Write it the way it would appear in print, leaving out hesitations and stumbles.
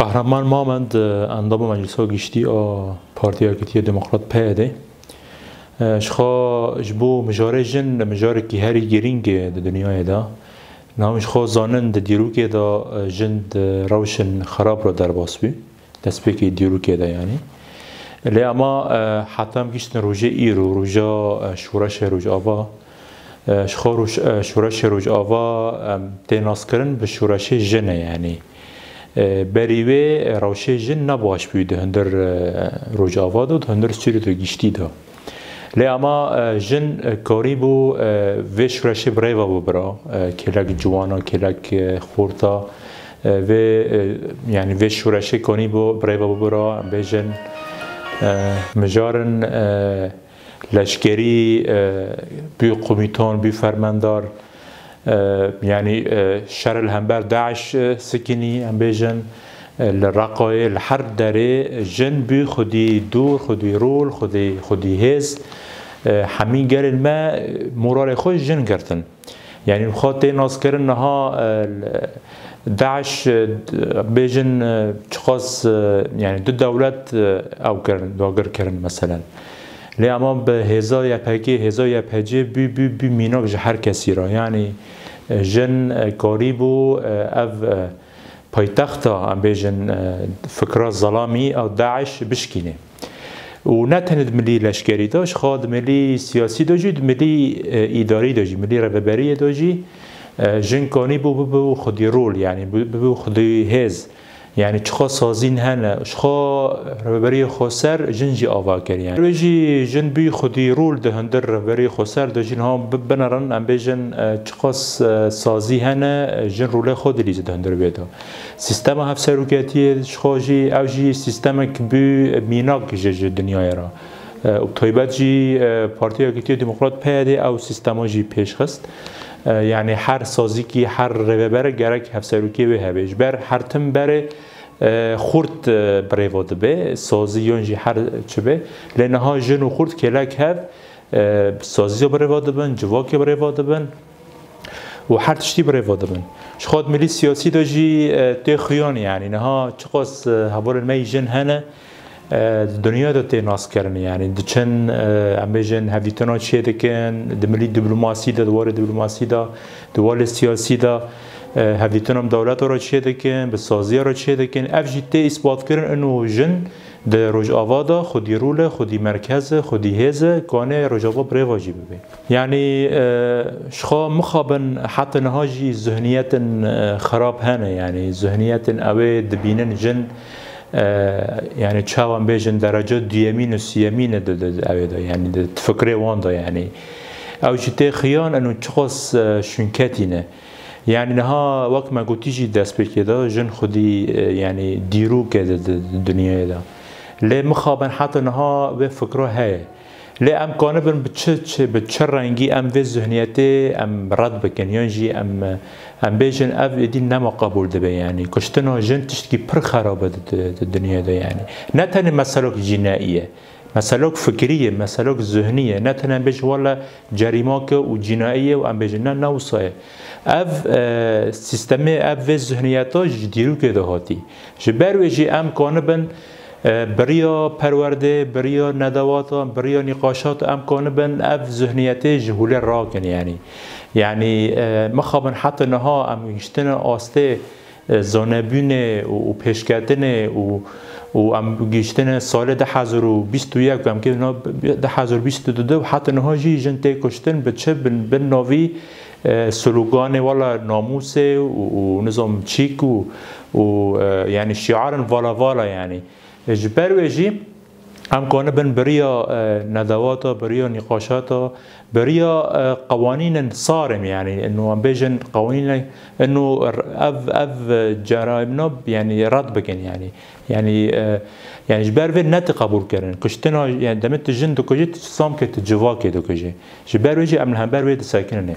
قهرمان مامند انضم مجلس گشتی پارتیا کتی دموکرات پیاده شخا جبو مجاره جن مجاره کی هری گرینگ دنیای دا نامش خو زانند دیروکه دا جند روشن خراب رو در باس بی دست بکی دیروکه دا یعنی لی اما حتی هم گشتن روژه ایرو روژه شورش روژ آوا شخا شورش روژ آوا تیناس کرن به شورش جنه یعنی بریوه روشه جن نباش بیده هندر روژ آوا داد هندر سوری تو گشتی دا لی اما جن کاری بو و شورش بریوه بو برا کلک جوانا کلک خورتا و یعنی و شورش کانی بو بریوه بو برا بیجن مجارن لشکری بی قومیتان بی فرماندار يعني شر الهمبر داعش سكني ام بيجن الرقاي الحر داري جن بي خدي دور خدي رول خدي هز حمين قال الماء مرار خوش جن قرتن يعني خاطر ناس كرنها داعش بيجن شخص يعني دو دولت او كرن داگر كرن مثلا لی اما به هزای پکی هزای پجی بی میناک جهر کسی را یعنی جن کاریبو او پایتختا ام بیجن فکر ظلامی او داعش بشکینه و نه تند ملی لشکری داشت خود ملی سیاسی داشت ملی اداری داشت ملی رهبری داشت جن کاریبو بو خودی رول یعنی بو خودی هز يعني چخا سازين هنا چخا رهبری خسر جنجي آوا کریان روزی جن بی خودی رول ده هندر رهبری خسر ده جن ها بنرن ام بیجن چخا سازی هنا جن رول خود لیز ده هندر بیدا سیستم هفت سروکیتی چخا جی او جی سیستم که بی میناک جه دنیای را طیبت جی پارتیا کتی دموکرات پیاده او سیستم جی پیش خست يعني هر سازی کی هر رهبر گرک هفت سروکی به هبیج بر هر تم بر خورد بریواد به سازی یونجی هر چه به لنها جن و خورد کلک هف سازی بریواد بن جواک بریواد بن و هر تشتی بریواد بن شخاد ملی سیاسی داجی تخیان يعني نها چقاس هوار المی جن هنه دنیا دا تناس کرن يعني دچن امبیجن هفیتنا چه دکن دملی دیپلماسی دا دوار دیپلماسی دا دوار سیاسی دا هفیتنام دولت را چه دکن به سازی را چه دکن افجی تی اثبات کرن انو جن در روج آوادا خودی رول خودی مرکز خودی هزه کانه روج آوا بری واجب ببین یعنی شخا مخابن حتی نهاجی ذهنیت خراب هنه يعني ذهنیت اوه دبینن جن يعني چاوان بیجن درجه دیمین و سیمین ده يعني ده تفکر وان ده يعني او جته خیان انو چخص شنکتینه يعني نها وقت ما قلتيجي دست بكده جن خودي يعني ديرو كده الدنيا ده ليه مخابن حتى نها بفكره هاي ليه ام كانوا بتشرنجي ام في ذهنيته ام رد بكنيانجي ام بيجن اف دين نما قبول ده يعني كشتنا جن تشتكي بر خرابه الدنيا ده يعني نتن مسالك جنائيه مسالك فكريه مسالك ذهنيه نتن بيج ولا جريمه وجنائيه وام بيجن نوصايه اف سیستم اف ذهنیتا جدیرو که دهاتی جبر وجی ام کانبن بریا پرورده بریا ندواتا بریا نقاشات ام کانبن اف ذهنیت جهول راکن يعني مخابن حتی نها ام گشتن آسته زانبونه و پیشکردنه و ام گشتن سال 2021 ام که 2022 و حتی نها جی جنته کشتن بچه بن ناوی سلوگان ولا ناموس ونظام تشيك يعني شعار فالا يعني جبر وجي هم كان بن بريا ندواتا بريا نقاشاتا بريا قوانين صارم يعني انه عم بيجن قوانين انه اف جرائمنا يعني رد بكن يعني جبر في نت قبول كرن كشتنا يعني دمت الجن دو كجيت صام كت جواكي دو كجي جبر وجي امن هم بر ويد ساكنين